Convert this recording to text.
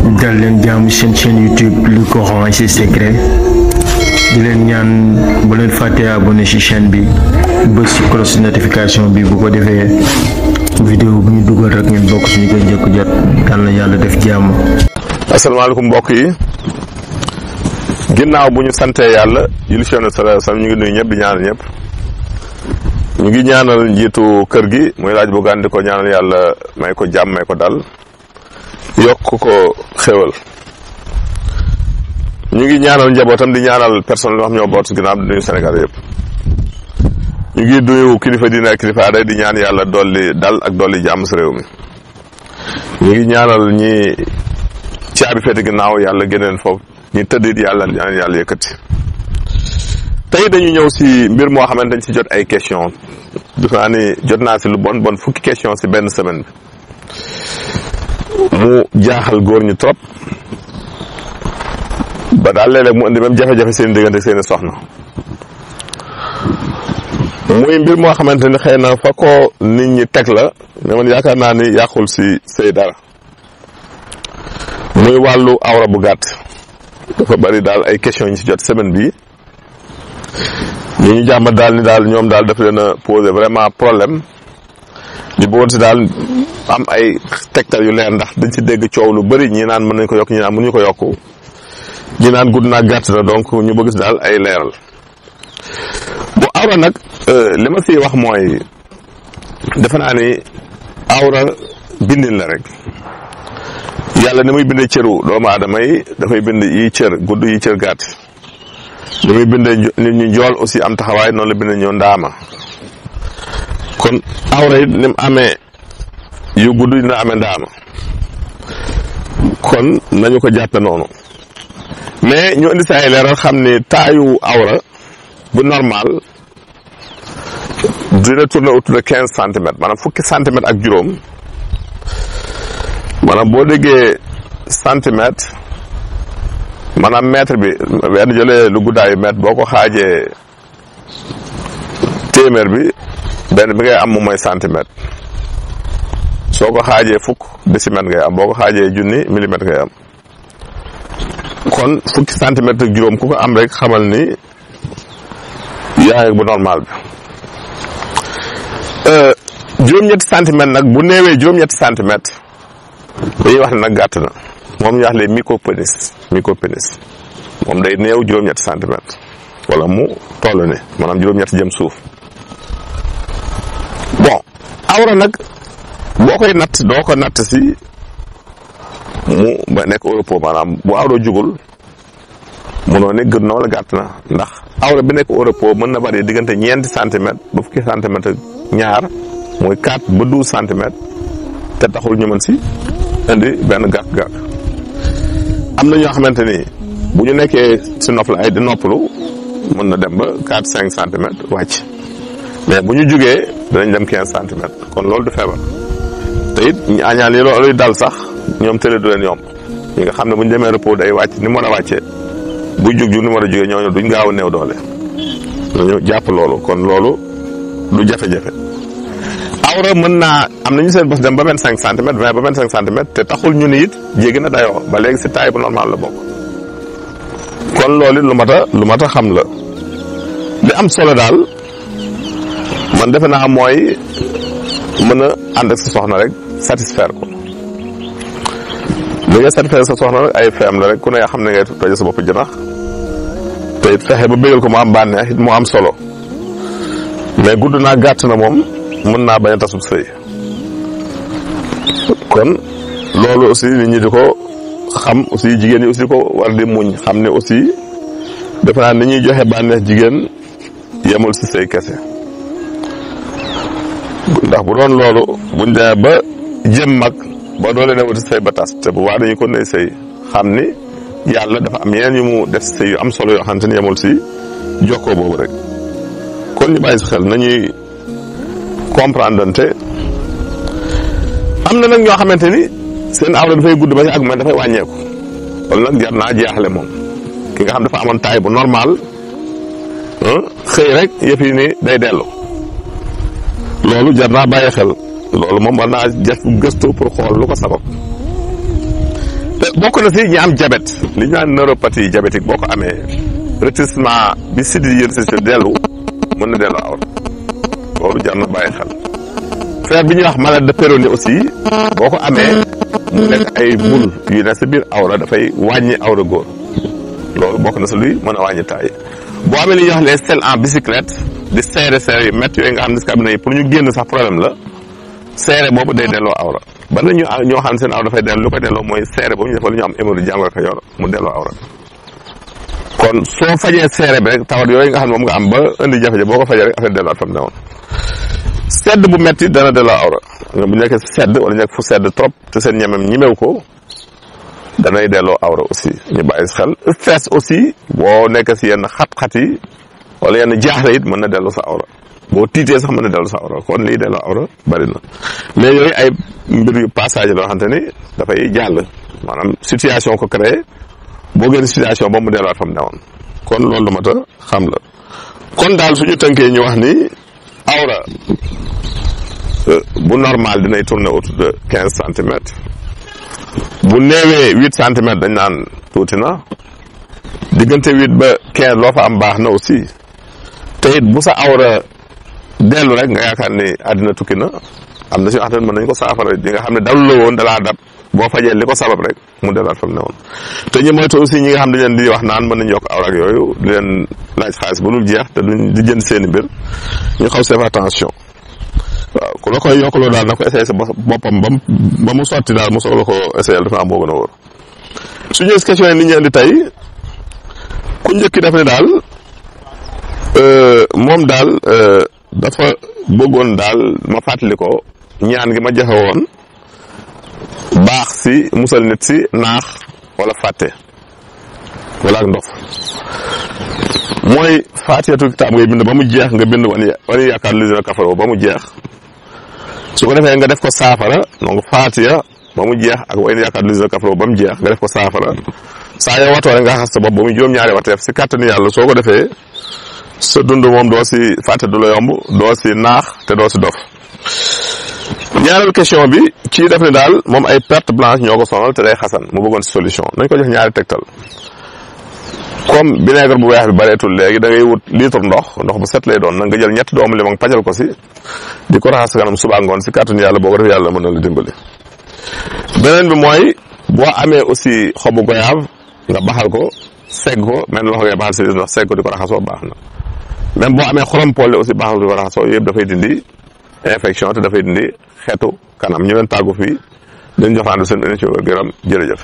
dal leen jaamu seen chaîne YouTube Le Coran et ses secrets di leen ñaan bu leen fàtte abonné ci chaîne bi bës ci cloche notification bi bu ko defee vidéo bu ñu dugal rek ngeen bokk ci ñu koy njëkk jot dal na yàlla def jàmm. asalaamaaleykum mbokk yi ginnaaw bu ñu santee yàlla julli ci Yonent sallallahu alayhi wasallam ñu ngi nuyu ñëpp di ñaanal ñëpp ñu ngi ñaanal njiitu kër gi muy laaj bu gàndi ko ñaanal yàlla may ko jàmm may ko dal yokk ko xéwal ñu ngi ñaanal njabootam di ñaanal personnel yoo xam ñoo boot si ginnaaw di nuyu Sénégal yëpp ñu ngi nuyu kilifa diine ak kilifa aada di ñaan yàlla dolli dal ak dolli jàmm si réew mi ñu ngi ñaanal ñi caabi féete ginnaaw yàlla génneen foofu ñi tëddit yàlla ñaan yàlla yëkkati tey dañu ñëw si mbir moo xamante dañ si jot ay question defe naa ni jot naa si lu bon fukki question si benn semaine bi mu jaaxal góor ñi trop ba daal léeg-léeg mu indi même jafe-jafe seen diggante seeni soxna muy mbir moo xamante ni xëy na fa ko nit ñi teg la mais man yaakaar naa ni yàqul si sëy dara muy wàllu awra bu gàtt dafa bari daal ay question ñu si jot semaine bi ñu jàmbat daal ni daal ñoom daal dafa leen a poser vraiment problème ñu bëggoon si daal am ay tegtal yu leer ndax dañ si dégg coow lu bari ñi naan mën nañ ko yokk ñi naan mënuñu ko yokku ñi naan gudd naa gàtt na donc ñu bëgg si daal ay leeral bu awra nag li ma siy wax mooy defe naa ni awra bindin la rek yàlla ni muy bindee cëru doomu aadama yi dafay bind yi cër gudd yi cër gàtt ni muy bindee nit ñu njool aussi am taxawaay noonu la bindee ñoo ndaama kon awra it ni mu amee yu gudd dina amee ndaama kon nañu ko jàppe noonu mais ñu indi si ay leeral xam ni taayu awra bu normal dina tourner autour de 15 centimètres maanaam fukki centimètres ak juróom maanaam boo déggee centimètre maanaam mètre bi wenn jëlee lu guddaayu mètre boo ko xaajee téeméer bi benn bi ngay am moom mooy centimètre soo ko xaajee fukk décimètre ngay am boo ko xaajee junni millimètre ngay am kon fukki centimètre ak juróom ku ko am rek xamal ni yaa bu normal bi juróom-ñetti centimètre nag bu néewee juróom-ñetti centimètre dañuy wax ne nag gàtt na moom ñu wax les micropénis moom day néew juróom-ñetti centimètre wala mu toll ne maanaam juróom-ñetti jëm suuf bon awra nag boo koy natt doo ko natt si mu ba nekk repos maanaam bu awra jugul munoo ne gën na wala gàtt na ndax awra bi nekk au repos mën na bari diggante ñeenti centimètres ba fukki centimètres ñaar mooy 4 ba 12 centimètres te taxul ñu mën si indi benn gàkk-gàkk am na ñoo xamante ni bu ñu nekkee si noflaay di noppalu mën na dem ba 4-5 centimètres wàcc mais bu ñu jugee danañ dem 15 centimètres kon loolu du feebar te it ñu añaan yi loolu dal sax ñoom tële du leen yomb ñi nga xam ne bu ñu demee repos day wàcc ni mu war a wàccee bu jug ni mu war a jugee ñooñu duñ gaaw a néew doole dañu jàpp loolu kon loolu du jafe-jafe awra mën naa am nañu seen bos dem ba 25 centimètres 20 ba 25 centimètres te taxul ñu ni it jéggi na dayoo ba léegi si taille bu normal la bokk kon loolu it lu mat a xam la li am solo daal man defe naa mooy mën a ànd ak sa soxna rek satisfaire ko li nga satisfaire sa soxna rek ay feem la rek ku ne xam ne ngay toje sa bopp jënax te it fexe ba bégal ko mu am bànneex it mu am solo mais gudd naa gàtt na moom mën naa bañ a tasub sëy kon loolu aussi nit ñi di ko xam aussi jigéen ñi aussi di ko war di muñ xam ne aussi defe naa ni ñuy joxe bànneex jigéen yemul si sëy kese ndax bu doon loolu buñ demee ba jëm mag ba doole ne wuti sëy ba tas te bu waa dañu ko ne sëy xam ni yàlla dafa am yeneen yu mu def sëy yu am solo yoo xamante ni yemul si jokkoo boobu rek kon ñu bàyyi si xel nañuy comprendre te am na nag ñoo xamante ni seen awra dafay gudd ba ci ak man dafay wàññeeku loolu nag jar naa jeexale moom ki nga xam dafa amoon taille bu normal xëy rek yëf yi ni day dellu loolu jar naa bàyyi xel loolu moom war naa def gëstu pour xool lu ko sabab bokk na si ñi am diabète li ñu naan neuropathie diabétique boo ko amee rétrécissement bi sidit yi rétrécir dellu mën na dellu awra loolu jar na bàyyi xel. feebar bi ñuy wax maladie de Peyronie aussi boo ko amee mu nekk ay bul yu ne sa biir awra dafay wàññi awra góor loolu bokk na si luy mën a wàññi taay. boo amee li ñuy wax les selles en bicyclette di seere yu métti yooyu nga xam ne si cabinet yi pour ñu génn sax problème la seere boobu day delloo awra ba na ñoo xam ne seen awra dafay dellu lu koy delloo mooy seere boobu ñu def wala ñu am hémorroïde jàngoro ko yor mu delloo awra. kon soo fajee seere bi rek tawat yooyu nga xam ne moom nga am ba indi jafe-jafe boo ko fajee rek affaire delluwaat fa mu newoon. sedd bu metti dana delloo awra nga bu nekkee sedd wala nekk fu sedd trop te seen ñemew ko danay delloo awra aussi ñu bàyyi xel. stress aussi boo nekkee si yenn xat-xat yi wala yenn jaaxle it mën na dellu sa awra boo tiitee sax mën na dellu sa awra kon lii delloo awra bari na mais yooyu ay mbir yu passage loo xamante ni dafay jàll maanaam situation ko créé boo génn situation boobu mu delluwaat fa mu newoon kon loolu lu mat a xam la. kon daal suñu tënkee ñu wax ni awra bu normal dinay tourner autour de 15 centimètres bu néewee 8 centimètres dañ naan tuuti na diggante 8 ba 15 loo fa am baax na aussi te it bu sa awra dellu rek nga yaakaar ni àddina tukki na am na si waxtaan mën nañ ko saafara di nga xam ne dalu la woon dalaa dab boo fajee li ko sabab rek mu delluwaat fa mu ne woon te ñu moytu aussi ñi nga xam ne leen di wax naan mën nañ yokk awra ak yooyu di leen laaj xaalis bu dul jeex te duñ di jënd seeni mbir ñu xaw see attention waaw ku la koy yokkaloo daal na ko essayé sa boppam ba mu sotti daal mu soog la ko essayé dafa am moo gën a wóor. suñu question yi ni ñu indi tey ku njëkki def ne daal moom daal dafa bëggoon daal ma fàttali ko ñaan gi ma joxe woon baax si musal nit si naax wala fàtte wala ak ndof mooy faatiyatul kitaab ngay bind ba mu jeex nga bind wala yaakaar lu dina kafaroo ba mu jeex su ko defee nga def ko saafara donc faatiya ba mu jeex ak way yaakaar lu dina kafaroo ba mu jeex nga def ko saafara saa yoo watoo rek nga xas sa bopp ba mu juróom-ñaari wateef si kàttanu yàlla soo ko defee sa dund moom doo si fàtte du la yomb doo si naax te doo si dof. ñaareel question bi ci def ne daal moom ay perte blanche ñoo ko sonal te day xasan mu bëggoon si solution nañ ko jox ñaari tegtal comme vinaigre bu weex bi bareetul léegi da ngay wut litre ndox bu set lay doon nag nga jël ñetti doomu limon pajal ko si di ko raxas kanam suba ngoon si kàttanu yàlla boo ko defee yàlla mën na la dimbali. beneen bi mooy boo amee aussi xobu goyave nga baxal ko segg ko mel loxo ngay baxal si ndox segg ko di ko raxasoo baax na même boo amee xorom polle aussi baxal ko di ko raxasoo yëpp dafay dindi infection te dafay dindi xeetu kanam ñu leen tàggu fii dañ joxaandu seen émission gërëm jërëjëf